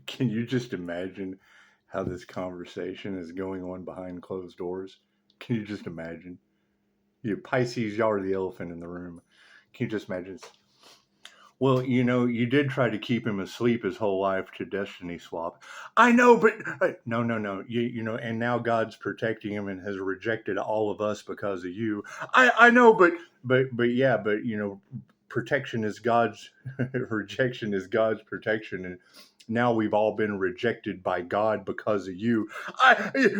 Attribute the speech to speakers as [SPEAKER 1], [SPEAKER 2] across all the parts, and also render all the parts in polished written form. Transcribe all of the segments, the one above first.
[SPEAKER 1] Can you just imagine how this conversation is going on behind closed doors? Can you just imagine? You Pisces, y'all are the elephant in the room. Can you just imagine? Well, you did try to keep him asleep his whole life to destiny swap. I know, but no, no, no. And now God's protecting him and has rejected all of us because of you. I know, but yeah, but protection is God's rejection is God's protection, and now we've all been rejected by God because of you.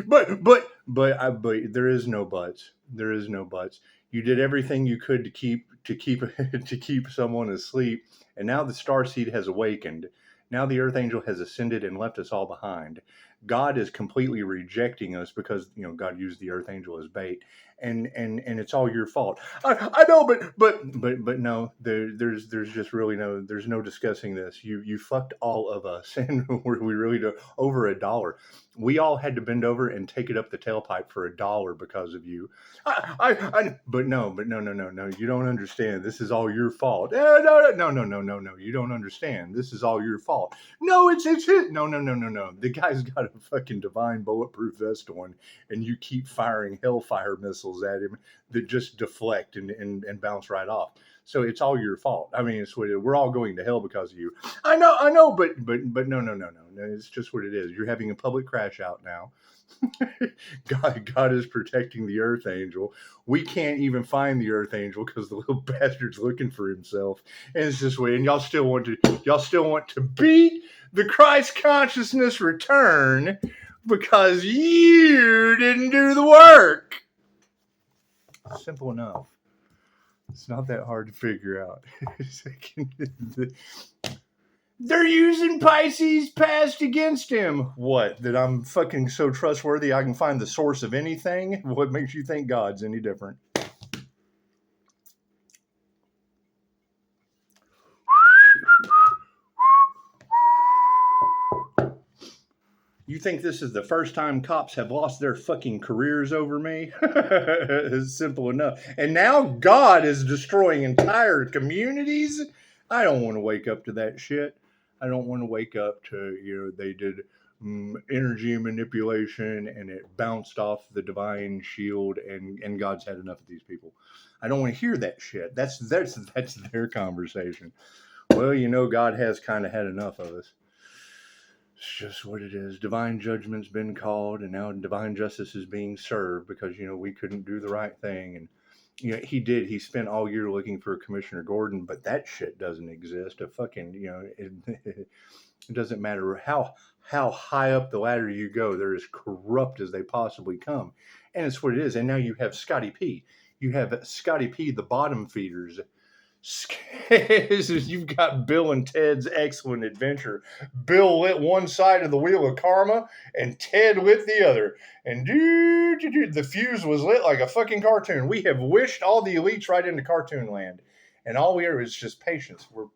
[SPEAKER 1] But there is no buts. There is no buts. You did everything you could to keep to keep someone asleep, and now the starseed has awakened. Now the earth angel has ascended and left us all behind. God is completely rejecting us because God used the earth angel as bait, and it's all your fault. I know, but no, there's just really there's no discussing this. You fucked all of us, and we really do over $1. We all had to bend over and take it up the tailpipe for $1 because of you. But no. You don't understand. This is all your fault. No. You don't understand. This is all your fault. No, it's his. No. The guy's got a fucking divine bulletproof vest on, and you keep firing hellfire missiles at him that just deflect and bounce right off. So it's all your fault. I mean, we're all going to hell because of you. I know, but no. It's just what it is. You're having a public crash out now. God is protecting the Earth Angel. We can't even find the Earth Angel because the little bastard's looking for himself. And it's just weird. And y'all still want to beat the Christ consciousness return because you didn't do the work. Simple enough. It's not that hard to figure out. They're using Pisces past against him. What? That I'm fucking so trustworthy I can find the source of anything? What makes you think God's any different? You think this is the first time cops have lost their fucking careers over me? It's simple enough. And now God is destroying entire communities? I don't want to wake up to that shit. I don't want to wake up to, they did energy manipulation and it bounced off the divine shield and God's had enough of these people. I don't want to hear that shit. That's their conversation. Well, God has kind of had enough of us. It's just what it is. Divine judgment's been called, and now divine justice is being served because we couldn't do the right thing. And he did. He spent all year looking for Commissioner Gordon, but that shit doesn't exist. A fucking it doesn't matter how high up the ladder you go. They're as corrupt as they possibly come, and it's what it is. And now you have Scotty P. You have Scotty P. The bottom feeders. You've got Bill and Ted's Excellent Adventure. Bill lit one side of the wheel of karma, and Ted lit the other. And the fuse was lit like a fucking cartoon. We have wished all the elites right into cartoon land, and all we are is just patience. We're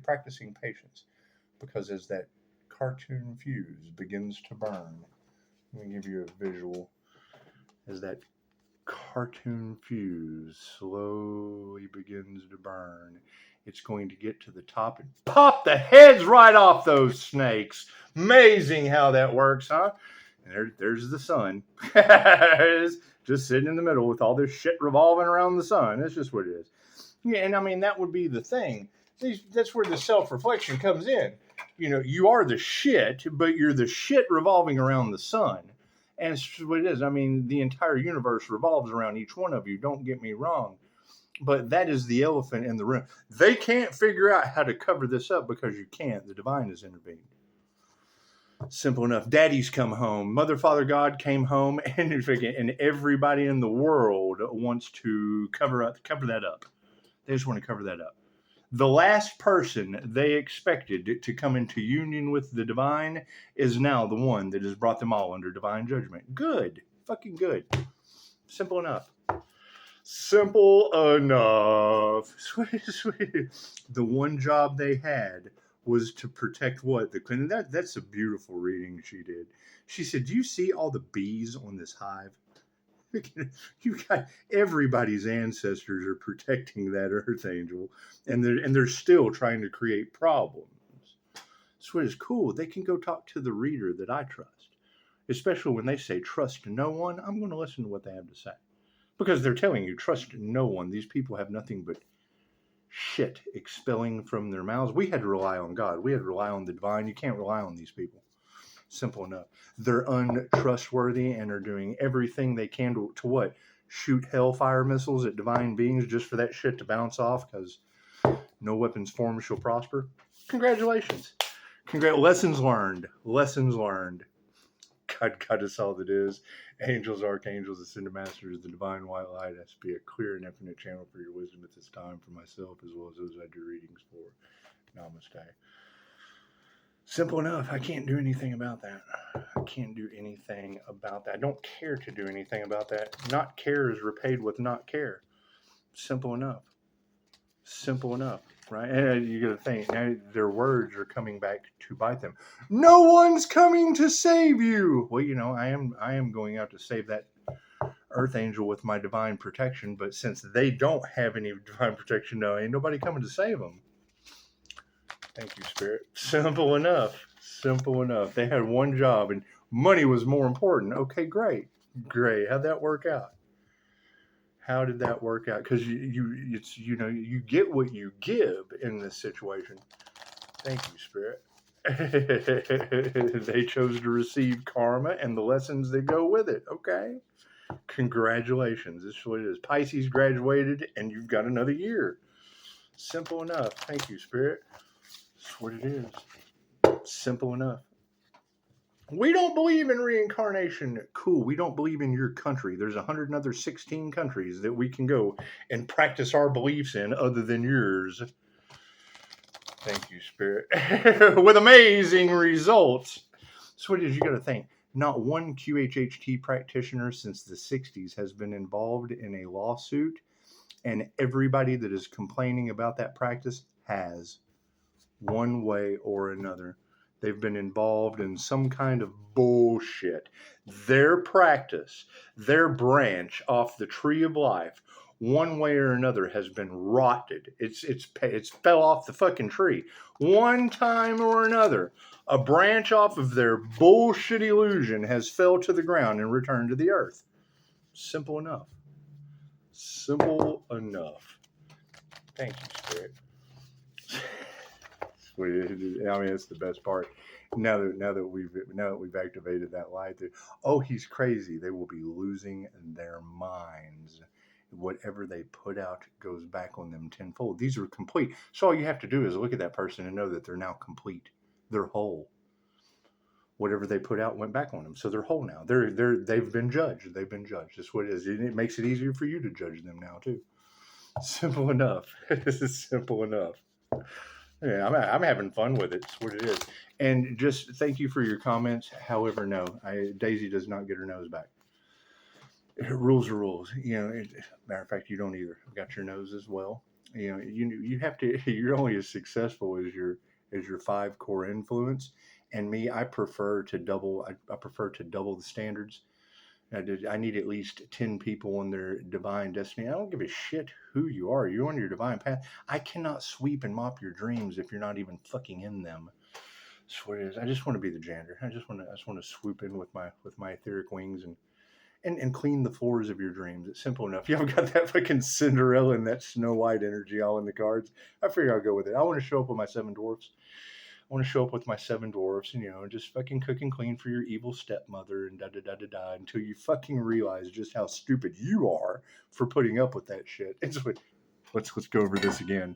[SPEAKER 1] practicing patience because as that cartoon fuse begins to burn, let me give you a visual. As that cartoon fuse slowly begins to burn, it's going to get to the top and pop the heads right off those snakes. Amazing how that works, huh? And there's the sun. Just sitting in the middle with all this shit revolving around the sun. That's just what it is. Yeah, and I mean, that would be the thing. That's where the self-reflection comes in. You are the shit, but you're the shit revolving around the sun. And it's what it is. I mean, the entire universe revolves around each one of you. Don't get me wrong. But that is the elephant in the room. They can't figure out how to cover this up because you can't. The divine has intervened. Simple enough. Daddy's come home. Mother, Father, God came home, and everybody in the world wants to cover that up. They just want to cover that up. The last person they expected to come into union with the divine is now the one that has brought them all under divine judgment. Good. Fucking good. Simple enough. Simple enough. Sweet. The one job they had was to protect what? The cleaning. That's a beautiful reading she did. She said, do you see all the bees on this hive? You got everybody's ancestors are protecting that earth angel, and they're still trying to create problems. what is cool. They can go talk to the reader that I trust, especially when they say trust no one. I'm going to listen to what they have to say because they're telling you trust no one. These people have nothing but shit expelling from their mouths. We had to rely on God. We had to rely on the divine. You can't rely on these people. Simple enough. They're untrustworthy and are doing everything they can to what? Shoot hellfire missiles at divine beings just for that shit to bounce off because no weapons formed shall prosper. Congratulations. Lessons learned. Lessons learned. God is all that is. Angels, archangels, ascended masters, the divine white light has to be a clear and infinite channel for your wisdom at this time for myself as well as those I do readings for. Namaste. Simple enough. I can't do anything about that. I can't do anything about that. I don't care to do anything about that. Not care is repaid with not care. Simple enough. Simple enough, right? And you got to think now their words are coming back to bite them. No one's coming to save you. Well, I am going out to save that earth angel with my divine protection, but since they don't have any divine protection, no, ain't nobody coming to save them. Thank you, Spirit. Simple enough. Simple enough. They had one job and money was more important. Okay, great. How'd that work out? How did that work out? Because you get what you give in this situation. Thank you, Spirit. They chose to receive karma and the lessons that go with it. Okay. Congratulations. This is what it is. Pisces graduated and you've got another year. Simple enough. Thank you, Spirit. That's what it is. Simple enough. We don't believe in reincarnation. Cool. We don't believe in your country. There's 116 countries that we can go and practice our beliefs in other than yours. Thank you, Spirit. With amazing results. So what it is, you got to think. Not one QHHT practitioner since the 60s has been involved in a lawsuit, and everybody that is complaining about that practice has, one way or another. They've been involved in some kind of bullshit. Their practice, their branch off the tree of life, one way or another has been rotted. It's fell off the fucking tree. One time or another, a branch off of their bullshit illusion has fell to the ground and returned to the earth. Simple enough. Simple enough. Thank you, Spirit. I mean, it's the best part. Now that we've activated that light, he's crazy. They will be losing their minds. Whatever they put out goes back on them tenfold. These are complete. So all you have to do is look at that person and know that they're now complete. They're whole. Whatever they put out went back on them. So they're whole now. They've been judged. They've been judged. That's what it is. It makes it easier for you to judge them now too. Simple enough. This is simple enough. Yeah, I'm having fun with it. It's what it is. And just thank you for your comments. However, no, Daisy does not get her nose back. Rules are rules. Matter of fact, you don't either. I've got your nose as well. You have to. You're only as successful as your 5 core influence. And me, I prefer to double. I prefer to double the standards. I need at least 10 people on their divine destiny. I don't give a shit who you are. You're on your divine path. I cannot sweep and mop your dreams if you're not even fucking in them. That's what it is. I just want to be the janitor. I just want to swoop in with my etheric wings and clean the floors of your dreams. It's simple enough. You haven't got that fucking Cinderella and that Snow White energy all in the cards. I figure I'll go with it. I want to show up with my 7 dwarfs. I want to show up with my 7 dwarfs and, just fucking cook and clean for your evil stepmother and da-da-da-da-da until you fucking realize just how stupid you are for putting up with that shit. Let's go over this again.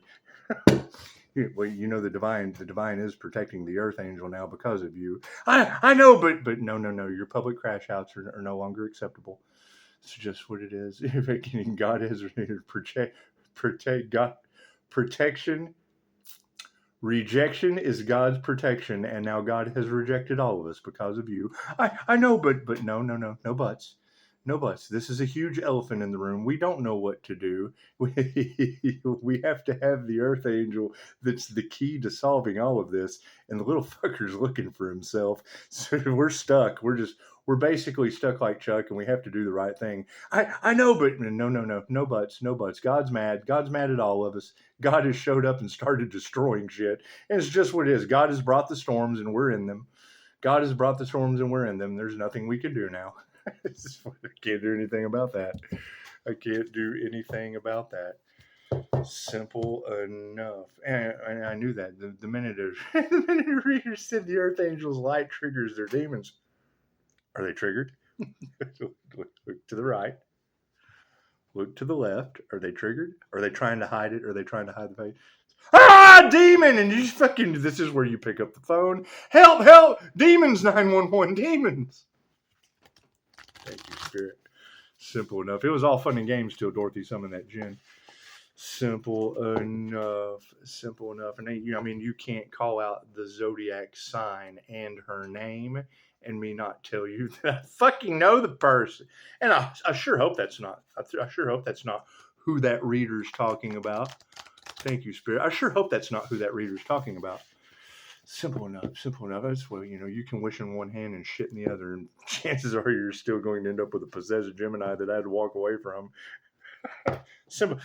[SPEAKER 1] Well, the divine is protecting the earth angel now because of you. I know, but no. Your public crash outs are no longer acceptable. It's just what it is. God has protect God protection. Rejection is God's protection, and now God has rejected all of us because of you. I know, but no buts. No buts. This is a huge elephant in the room. We don't know what to do. We have to have the Earth Angel that's the key to solving all of this. And the little fucker's looking for himself. So we're stuck. We're basically stuck like Chuck, and we have to do the right thing. I know, but no buts, no buts. God's mad. God's mad at all of us. God has showed up and started destroying shit. And it's just what it is. God has brought the storms, and we're in them. God has brought the storms, and we're in them. There's nothing we can do now. I can't do anything about that. I can't do anything about that. Simple enough. And I knew that. The minute a reader said the Earth Angel's light triggers their demons. Are they triggered? Look to the right. Look to the left. Are they triggered? Are they trying to hide it? Are they trying to hide the face? Ah, demon! And you fucking, this is where you pick up the phone. Help, help! Demons, 911, demons! Thank you, Spirit. Simple enough. It was all fun and games till Dorothy summoned that djinn. Simple enough. Simple enough. And I mean, you can't call out the zodiac sign and her name and me not tell you that I fucking know the person. And I sure hope that's not. I sure hope that's not who that reader's talking about. Thank you, Spirit. I sure hope that's not who that reader's talking about. Simple enough. Simple enough. That's what, you can wish in one hand and shit in the other, and chances are you're still going to end up with a possessed Gemini that I had to walk away from. Simple.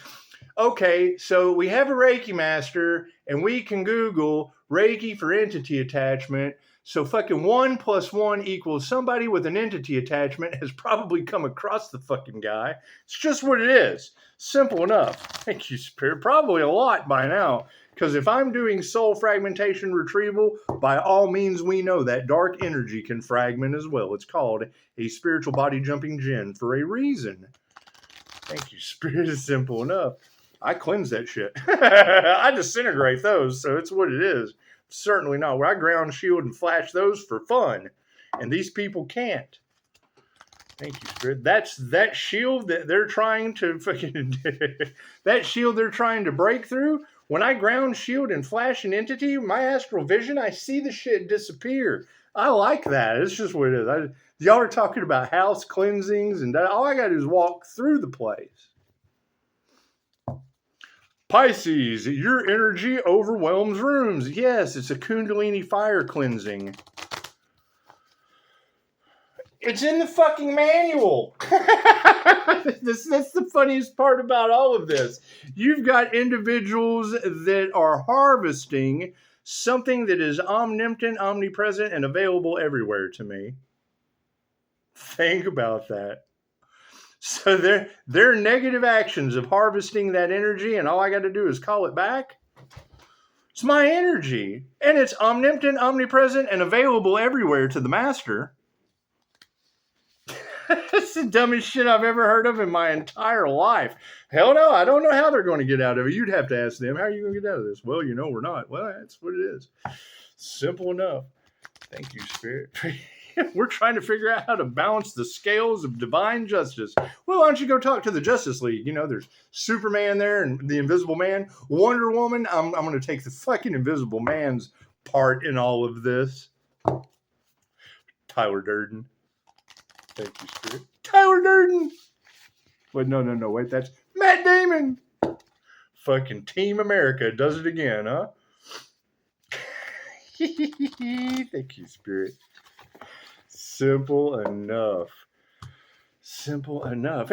[SPEAKER 1] Okay, so we have a Reiki master, and we can Google Reiki for entity attachment. So fucking 1 + 1 = somebody with an entity attachment has probably come across the fucking guy. It's just what it is. Simple enough. Thank you, Spirit. Probably a lot by now. Because if I'm doing soul fragmentation retrieval, by all means we know that dark energy can fragment as well. It's called a spiritual body jumping djinn for a reason. Thank you, Spirit. Is simple enough. I cleanse that shit. I disintegrate those, so it's what it is. Certainly not. Where I ground, shield, and flash those for fun. And these people can't. Thank you, Spirit. That's that shield that they're trying to fucking that shield they're trying to break through. When I ground, shield, and flash an entity, my astral vision, I see the shit disappear. I like that. It's just what it is. Y'all are talking about house cleansings, and all I got to do is walk through the place. Pisces, your energy overwhelms rooms. Yes, it's a Kundalini fire cleansing. It's in the fucking manual. That's the funniest part about all of this. You've got individuals that are harvesting something that is omnipotent, omnipresent, and available everywhere to me. Think about that. So their negative actions of harvesting that energy, and all I got to do is call it back. It's my energy, and it's omnipotent, omnipresent, and available everywhere to the master. That's the dumbest shit I've ever heard of in my entire life. Hell no, I don't know how they're going to get out of it. You'd have to ask them, how are you going to get out of this? Well, we're not. Well, that's what it is. Simple enough. Thank you, Spirit. We're trying to figure out how to balance the scales of divine justice. Well, why don't you go talk to the Justice League? There's Superman there and the Invisible Man. Wonder Woman, I'm going to take the fucking Invisible Man's part in all of this. Tyler Durden. Thank you, Spirit. Tyler Durden. Wait, no. Wait, that's Matt Damon. Fucking Team America does it again, huh? Thank you, Spirit. Simple enough. Simple enough.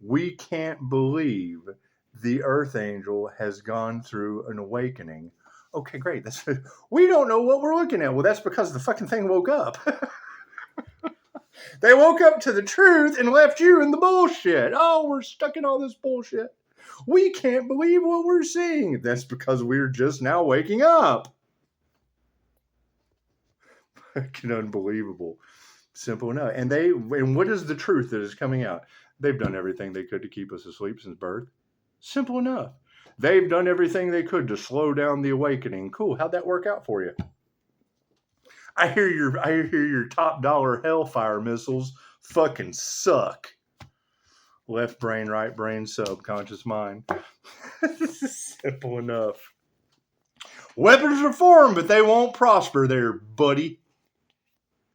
[SPEAKER 1] We can't believe the Earth Angel has gone through an awakening. Okay, great. We don't know what we're looking at. Well, that's because the fucking thing woke up. They woke up to the truth and left you in the bullshit. Oh, we're stuck in all this bullshit. We can't believe what we're seeing. That's because we're just now waking up. Fucking unbelievable. Simple enough. And what is the truth that is coming out? They've done everything they could to keep us asleep since birth. Simple enough. They've done everything they could to slow down the awakening. Cool. How'd that work out for you? I hear your top dollar hellfire missiles fucking suck. Left brain, right brain, subconscious mind. Simple enough. Weapons are formed, but they won't prosper there, buddy.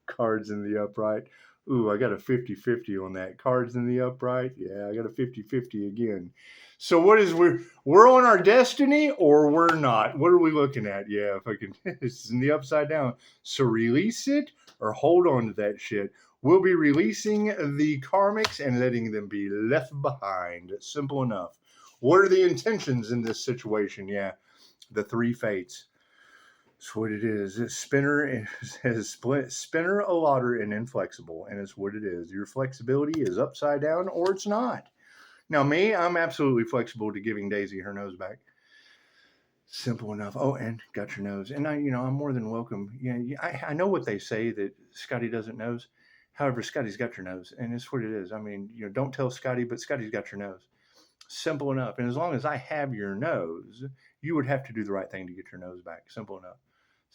[SPEAKER 1] Cards in the upright. Ooh, I got a 50-50 on that. Cards in the upright. Yeah, I got a 50-50 again. So what is we're on our destiny or we're not? What are we looking at? Yeah, if I can this is in the upside down. So release it or hold on to that shit. We'll be releasing the karmics and letting them be left behind. Simple enough. What are the intentions in this situation? Yeah, the three fates. That's what it is. It's spinner has split spinner, a lotter, and inflexible, and it's what it is. Your flexibility is upside down or it's not. Now, me, I'm absolutely flexible to giving Daisy her nose back. Simple enough. Oh, and got your nose, and I'm more than welcome. Yeah, I know what they say that Scotty doesn't nose. However, Scotty's got your nose, and it's what it is. I mean, don't tell Scotty, but Scotty's got your nose. Simple enough. And as long as I have your nose, you would have to do the right thing to get your nose back. Simple enough.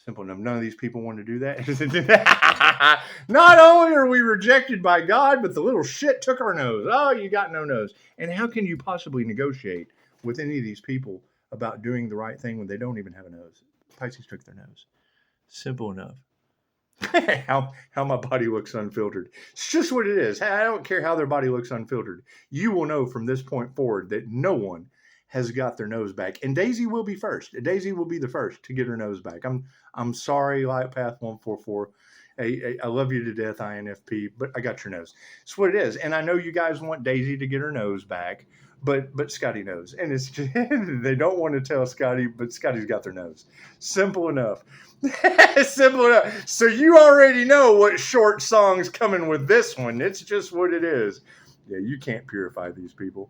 [SPEAKER 1] Simple enough. None of these people want to do that. Not only are we rejected by God, but the little shit took our nose. Oh, you got no nose. And how can you possibly negotiate with any of these people about doing the right thing when they don't even have a nose? Pisces took their nose. Simple enough. how my body looks unfiltered. It's just what it is. I don't care how their body looks unfiltered. You will know from this point forward that no one has got their nose back, and Daisy will be first. Daisy will be the first to get her nose back. I'm sorry, Lightpath 144. I love you to death, INFP, but I got your nose. It's what it is, and I know you guys want Daisy to get her nose back, but Scotty knows, and it's just, they don't want to tell Scotty, but Scotty's got their nose. Simple enough. Simple enough. So you already know what short song's coming with this one. It's just what it is. Yeah, you can't purify these people.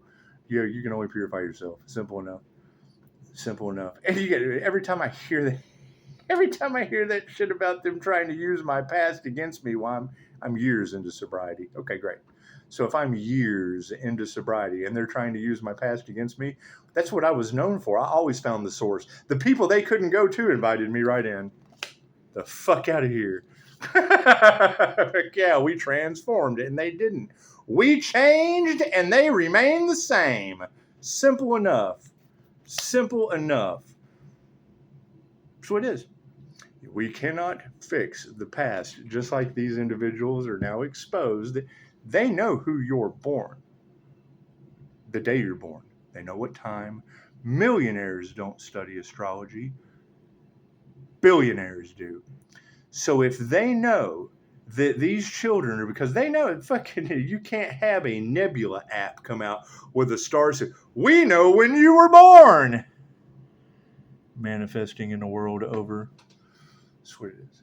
[SPEAKER 1] You can only purify yourself. Simple enough. Simple enough. And you get every time I hear that shit about them trying to use my past against me, while I'm years into sobriety. Okay, great. So if I'm years into sobriety and they're trying to use my past against me, that's what I was known for. I always found the source. The people they couldn't go to invited me right in. The fuck out of here. Yeah, we transformed and they didn't. We changed and they remained the same. Simple enough. Simple enough. That's what it is. We cannot fix the past, just like these individuals are now exposed. They know who you're born, the day you're born. They know what time. Millionaires don't study astrology. Billionaires do. So if they know that these children are, because they know fucking you can't have a nebula app come out with the stars that we know when you were born. Manifesting in the world over. That's what it is.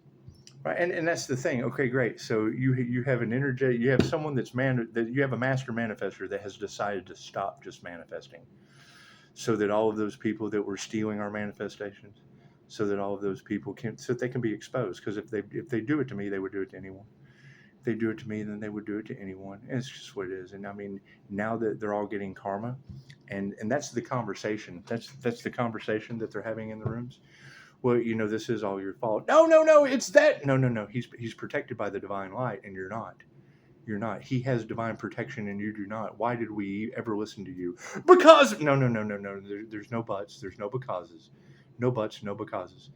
[SPEAKER 1] Right, and that's the thing. Okay, great. So you have an energy. You have someone that you have a master manifester that has decided to stop just manifesting, so that all of those people that were stealing our manifestations, so that all of those people so that they can be exposed. Because if they do it to me, they would do it to anyone. If they do it to me, then they would do it to anyone. And it's just what it is. And I mean, now that they're all getting karma, and that's the conversation. That's the conversation that they're having in the rooms. Well, this is all your fault. No, it's that. No. He's protected by the divine light, and you're not. You're not. He has divine protection, and you do not. Why did we ever listen to you? Because no. There's no buts. There's no becauses. No buts. No becauses.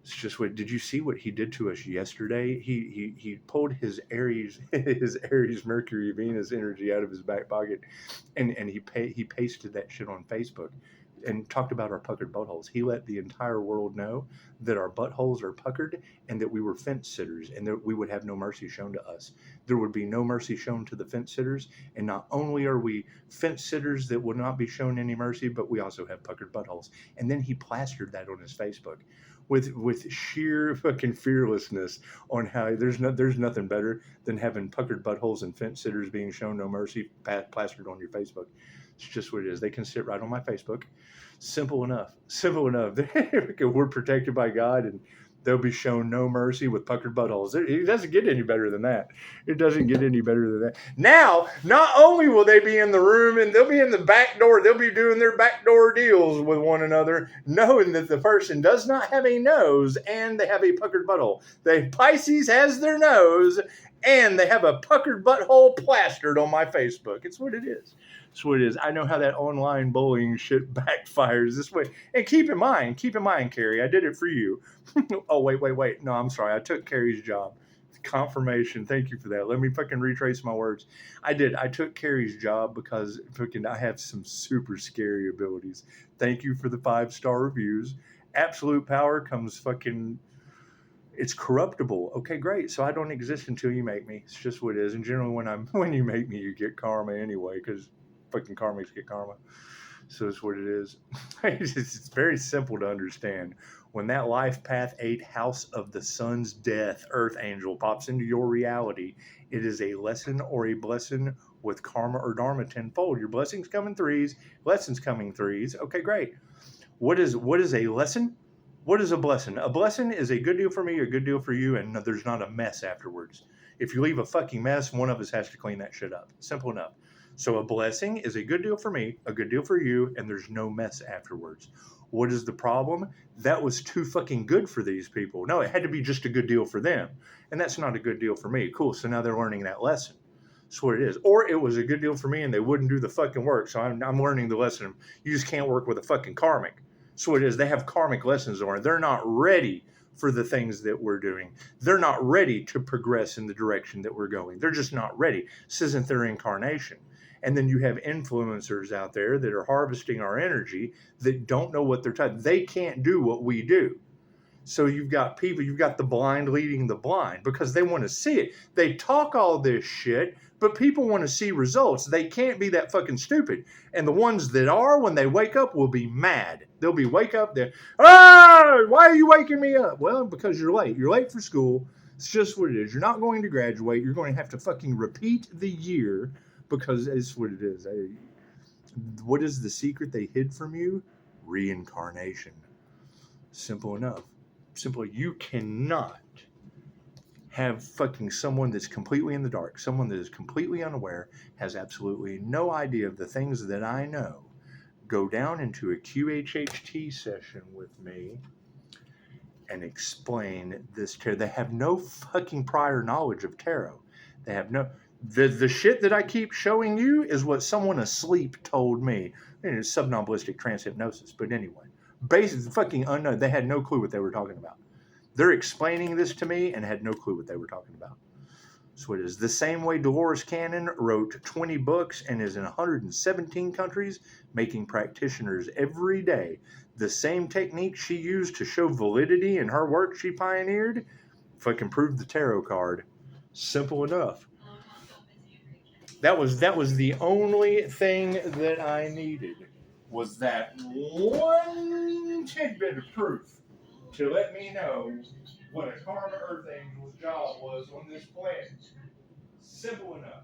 [SPEAKER 1] It's just what. Did you see what he did to us yesterday? He pulled his Aries Mercury Venus energy out of his back pocket, and he pasted that shit on Facebook. And talked about our puckered buttholes. He let the entire world know that our buttholes are puckered and that we were fence sitters and that we would have no mercy shown to us. There would be no mercy shown to the fence sitters. And not only are we fence sitters that would not be shown any mercy, but we also have puckered buttholes. And then he plastered that on his Facebook with sheer fucking fearlessness on how there's nothing better than having puckered buttholes and fence sitters being shown no mercy plastered on your Facebook. It's just what it is. They can sit right on my Facebook. Simple enough. We're protected by God, and they'll be shown no mercy with puckered buttholes. It doesn't get any better than that. It doesn't get any better than that. Now, not only will they be in the room and they'll be in the back door, they'll be doing their backdoor deals with one another, knowing that the person does not have a nose and they have a puckered butthole. The Pisces has their nose and they have a puckered butthole plastered on my Facebook. It's what it is. That's what it is. I know how that online bullying shit backfires this way. And keep in mind, Carrie, I did it for you. Oh, wait. No, I'm sorry. I took Carrie's job. Confirmation. Thank you for that. Let me fucking retrace my words. I did. I took Carrie's job because fucking I have some super scary abilities. Thank you for the 5-star reviews. Absolute power comes fucking. It's corruptible. Okay, great. So I don't exist until you make me. It's just what it is. And generally, when you make me, you get karma anyway, because fucking karmics get karma. So it's what it is. It's very simple to understand. When that life path 8 house of the sun's death earth angel pops into your reality, it is a lesson or a blessing with karma or dharma tenfold. Your blessings come in threes, lessons coming threes. Okay, great. What is a lesson? What is a blessing? A blessing is a good deal for me, a good deal for you, and there's not a mess afterwards. If you leave a fucking mess, one of us has to clean that shit up. Simple enough. So a blessing is a good deal for me, a good deal for you, and there's no mess afterwards. What is the problem? That was too fucking good for these people. No, it had to be just a good deal for them. And that's not a good deal for me. Cool, so now they're learning that lesson. That's what it is. Or it was a good deal for me and they wouldn't do the fucking work. So I'm learning the lesson. You just can't work with a fucking karmic. So it is. They have karmic lessons to learn. They're not ready for the things that we're doing. They're not ready to progress in the direction that we're going. They're just not ready. This isn't their incarnation. And then you have influencers out there that are harvesting our energy that don't know what they're talking. They can't do what we do. So you've got the blind leading the blind because they want to see it. They talk all this shit, but people want to see results. They can't be that fucking stupid. And the ones that are, when they wake up, will be mad. They'll be wake up there. Oh, why are you waking me up? Well, because you're late. You're late for school. It's just what it is. You're not going to graduate. You're going to have to fucking repeat the year because it's what it is. What is the secret they hid from you? Reincarnation. Simple enough. Simply, you cannot have fucking someone that's completely in the dark, someone that is completely unaware, has absolutely no idea of the things that I know, go down into a QHHT session with me and explain this tarot. They have no fucking prior knowledge of tarot. They have no... The shit that I keep showing you is what someone asleep told me. It's subnoblistic trance hypnosis, but anyway. Basically, fucking unknown. They had no clue what they were talking about. They're explaining this to me and had no clue what they were talking about. So it is the same way Dolores Cannon wrote 20 books and is in 117 countries, making practitioners every day. The same technique she used to show validity in her work she pioneered, fucking proved the tarot card. Simple enough. That was the only thing that I needed. Was that one tidbit of proof to let me know what a Karma Earth Angel's job was on this planet. Simple enough.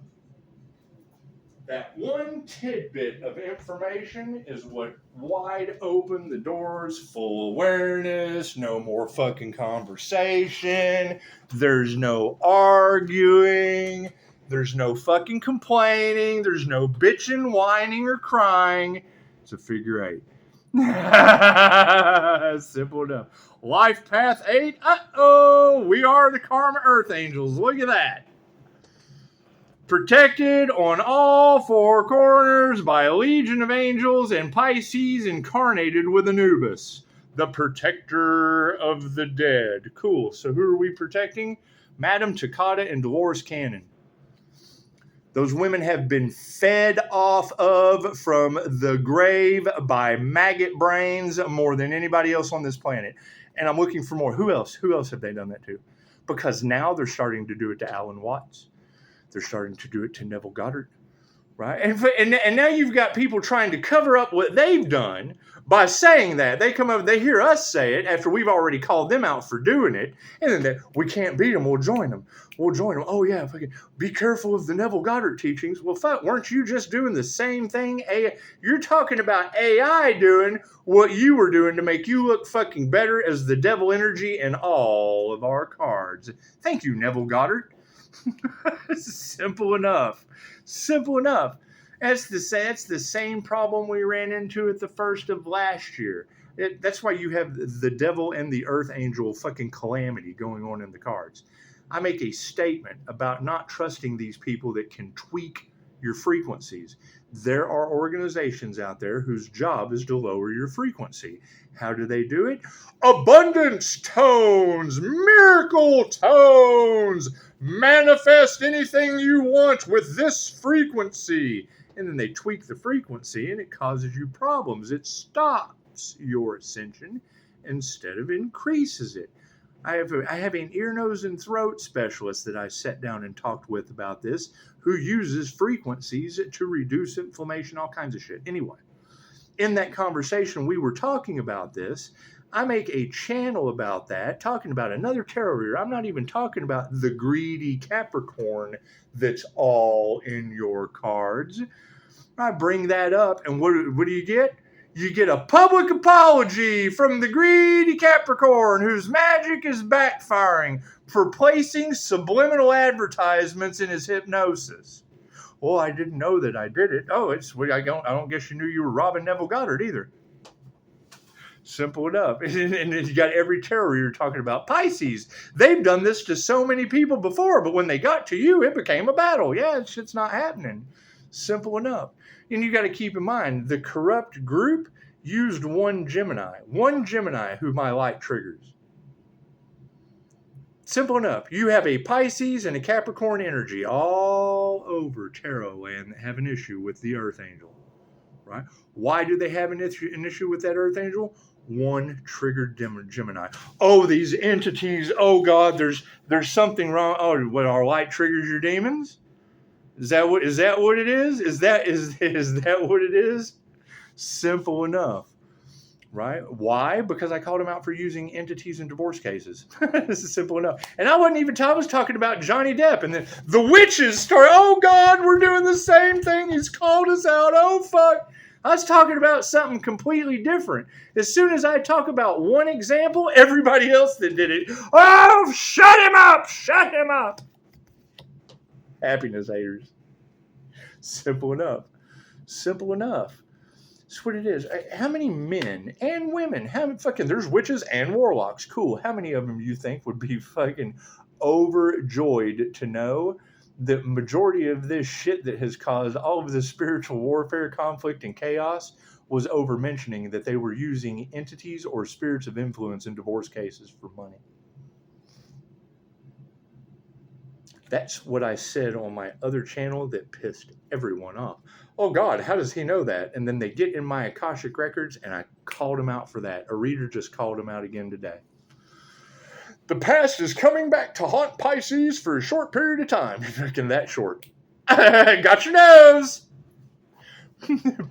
[SPEAKER 1] That one tidbit of information is what wide opened the doors, full awareness, no more fucking conversation, there's no arguing, there's no fucking complaining, there's no bitching, whining, or crying. It's a figure 8. Simple enough. Life path 8. We are the Karma Earth Angels. Look at that. Protected on all 4 corners by a legion of angels and Pisces incarnated with Anubis, the protector of the dead. Cool. So who are we protecting? Madame Takata and Dolores Cannon. Those women have been fed off of from the grave by maggot brains more than anybody else on this planet. And I'm looking for more. Who else? Who else have they done that to? Because now they're starting to do it to Alan Watts. They're starting to do it to Neville Goddard. Right? And now you've got people trying to cover up what they've done by saying that. They come over, they hear us say it after we've already called them out for doing it. And then we can't beat them, we'll join them. We'll join them. Oh, yeah, be careful of the Neville Goddard teachings. Well, fuck, weren't you just doing the same thing? You're talking about AI doing what you were doing to make you look fucking better as the devil energy in all of our cards. Thank you, Neville Goddard. Simple enough. Simple enough. That's the same problem we ran into at the first of last year. That's why you have the devil and the earth angel fucking calamity going on in the cards. I make a statement about not trusting these people that can tweak your frequencies. There are organizations out there whose job is to lower your frequency. How do they do it? Abundance tones, miracle tones, manifest anything you want with this frequency. And then they tweak the frequency and it causes you problems. It stops your ascension instead of increases it. I have an ear, nose, and throat specialist that I sat down and talked with about this, who uses frequencies to reduce inflammation, all kinds of shit. Anyway, in that conversation, we were talking about this. I make a channel about that, talking about another tarot reader. I'm not even talking about the greedy Capricorn that's all in your cards. I bring that up, and what do you get? You get a public apology from the greedy Capricorn whose magic is backfiring for placing subliminal advertisements in his hypnosis. Oh, I didn't know that I did it. Oh, I don't guess you knew you were robbing Neville Goddard either. Simple enough. And you got every tarot reader talking about Pisces. They've done this to so many people before, but when they got to you, it became a battle. Yeah, shit's not happening. Simple enough. And you got to keep in mind, the corrupt group used one Gemini who my light triggers. Simple enough. You have a Pisces and a Capricorn energy all over tarot land that have an issue with the Earth Angel. Right? Why do they have an issue with that Earth Angel? One triggered Gemini. Oh, these entities. Oh God, there's something wrong. Oh, what, our light triggers your demons? Is that what it is? Is that what it is? Simple enough, right? Why? Because I called him out for using entities in divorce cases. This is simple enough. And I was talking about Johnny Depp, and then the witches start. Oh God, we're doing the same thing. He's called us out. Oh fuck. I was talking about something completely different. As soon as I talk about one example, everybody else that did it, oh, shut him up. Shut him up. Happiness haters. Simple enough. Simple enough. That's what it is. How many men and women, there's witches and warlocks. Cool. How many of them you think would be fucking overjoyed to know the majority of this shit that has caused all of this spiritual warfare, conflict, and chaos was over mentioning that they were using entities or spirits of influence in divorce cases for money? That's what I said on my other channel that pissed everyone off. Oh God, how does he know that? And then they get in my Akashic records and I called him out for that. A reader just called him out again today. The past is coming back to haunt Pisces for a short period of time. Fucking that short. Got your nose.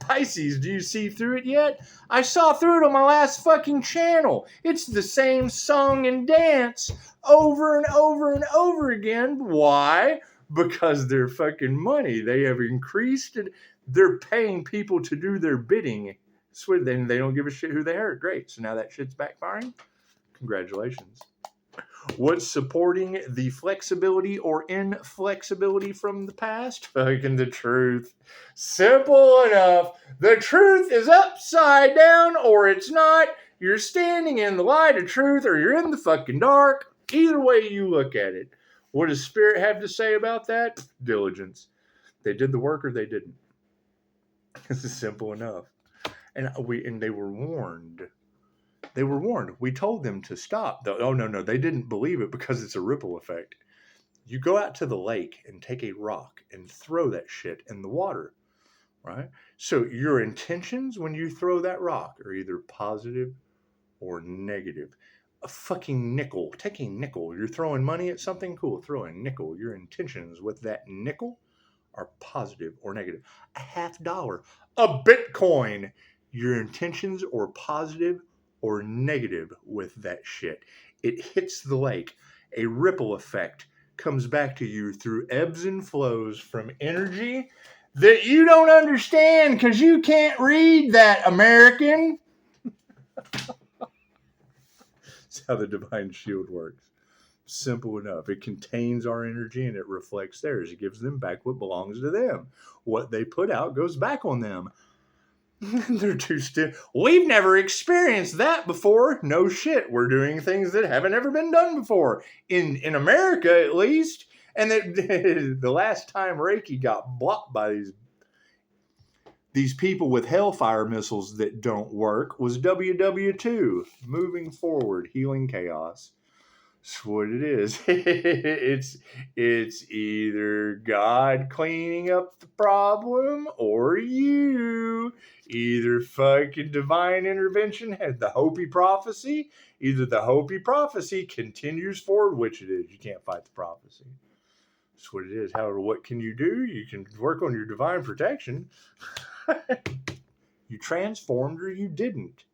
[SPEAKER 1] Pisces, do you see through it yet? I saw through it on my last fucking channel. It's the same song and dance over and over and over again. Why? Because their fucking money. They have increased it. They're paying people to do their bidding. So then they don't give a shit who they hurt. Great. So now that shit's backfiring. Congratulations. What's supporting the flexibility or inflexibility from the past? Fucking the truth. Simple enough. The truth is upside down or it's not. You're standing in the light of truth or you're in the fucking dark. Either way you look at it. What does Spirit have to say about that? Diligence. They did the work or they didn't. This is simple enough. And they were warned. They were warned. We told them to stop. Oh, no. They didn't believe it because it's a ripple effect. You go out to the lake and take a rock and throw that shit in the water, right? So your intentions when you throw that rock are either positive or negative. A fucking nickel. Take a nickel. You're throwing money at something? Cool. Throw a nickel. Your intentions with that nickel are positive or negative. $50. A Bitcoin. Your intentions are positive or negative with that shit. It hits the lake. A ripple effect comes back to you through ebbs and flows from energy that you don't understand because you can't read that, American. That's how the divine shield works. Simple enough. It contains our energy and it reflects theirs. It gives them back what belongs to them. What they put out goes back on them. They're too stiff. We've never experienced that before. No shit. We're doing things that haven't ever been done before. In America, at least. And the last time Reiki got blocked by these people with Hellfire missiles that don't work was WW2. Moving forward, healing chaos. That's what it is. it's either God cleaning up the problem or you. Either fucking divine intervention had the Hopi prophecy. Either the Hopi prophecy continues forward, which it is. You can't fight the prophecy. That's what it is. However, what can you do? You can work on your divine protection. You transformed or you didn't.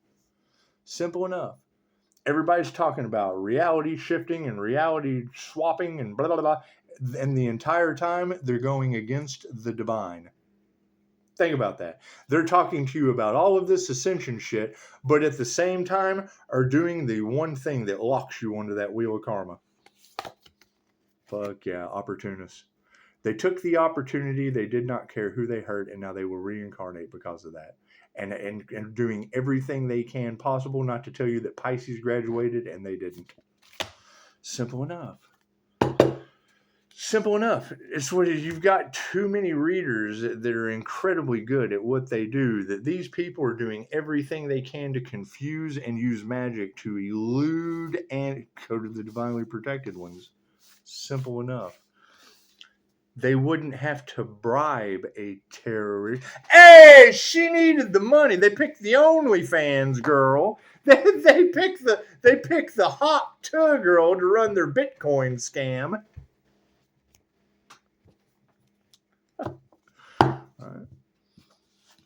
[SPEAKER 1] Simple enough. Everybody's talking about reality shifting and reality swapping and blah, blah, blah. And the entire time, they're going against the divine. Think about that. They're talking to you about all of this ascension shit, but at the same time are doing the one thing that locks you onto that wheel of karma. Fuck yeah, opportunists. They took the opportunity, they did not care who they hurt, and now they will reincarnate because of that. And doing everything they can possible not to tell you that Pisces graduated and they didn't. Simple enough. Simple enough. It's what you've got too many readers that are incredibly good at what they do, that these people are doing everything they can to confuse and use magic to elude and go to the divinely protected ones. Simple enough. They wouldn't have to bribe a terrorist. Hey, she needed the money. They picked the OnlyFans girl. They picked the hot tug girl to run their Bitcoin scam. Right.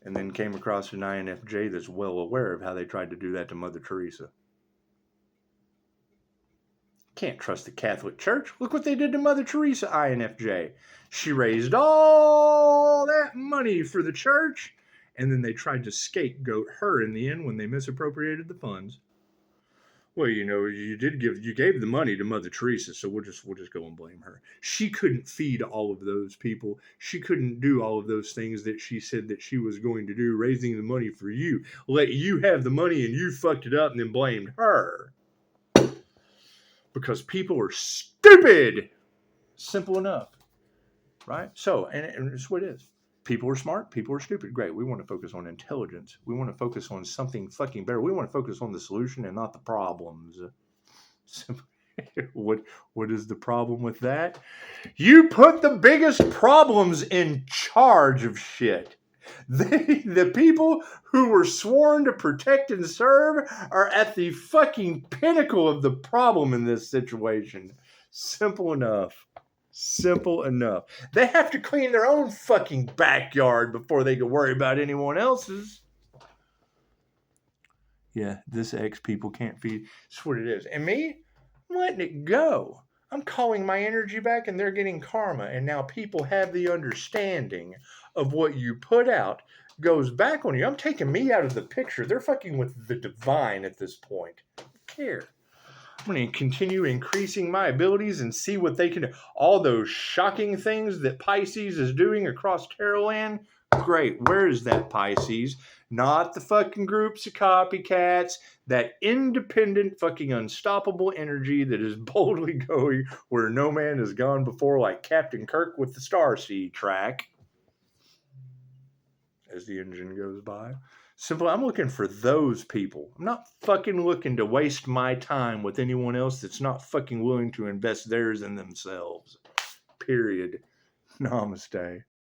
[SPEAKER 1] And then came across an INFJ that's well aware of how they tried to do that to Mother Teresa. Can't trust the Catholic Church. Look what they did to Mother Teresa, INFJ. She raised all that money for the church, and then they tried to scapegoat her in the end when they misappropriated the funds. Well, you gave the money to Mother Teresa, so we'll just go and blame her. She couldn't feed all of those people. She couldn't do all of those things that she said that she was going to do, raising the money for you. Let you have the money and you fucked it up and then blamed her. Because people are stupid. Simple enough. Right? So, and it's what it is. People are smart. People are stupid. Great. We want to focus on intelligence. We want to focus on something fucking better. We want to focus on the solution and not the problems. What is the problem with that? You put the biggest problems in charge of shit. The people who were sworn to protect and serve are at the fucking pinnacle of the problem in this situation. Simple enough. Simple enough. They have to clean their own fucking backyard before they can worry about anyone else's. Yeah, this ex people can't feed. That's what it is. And me, I'm letting it go. I'm calling my energy back and they're getting karma. And now people have the understanding of what you put out goes back on you. I'm taking me out of the picture. They're fucking with the divine at this point. I don't care. I'm going to continue increasing my abilities and see what they can do. All those shocking things that Pisces is doing across Terrorland. Great. Where is that Pisces? Not the fucking groups of copycats. That independent fucking unstoppable energy that is boldly going where no man has gone before, like Captain Kirk with the Starseed track. As the engine goes by. Simple, I'm looking for those people. I'm not fucking looking to waste my time with anyone else that's not fucking willing to invest theirs in themselves. Period. Namaste.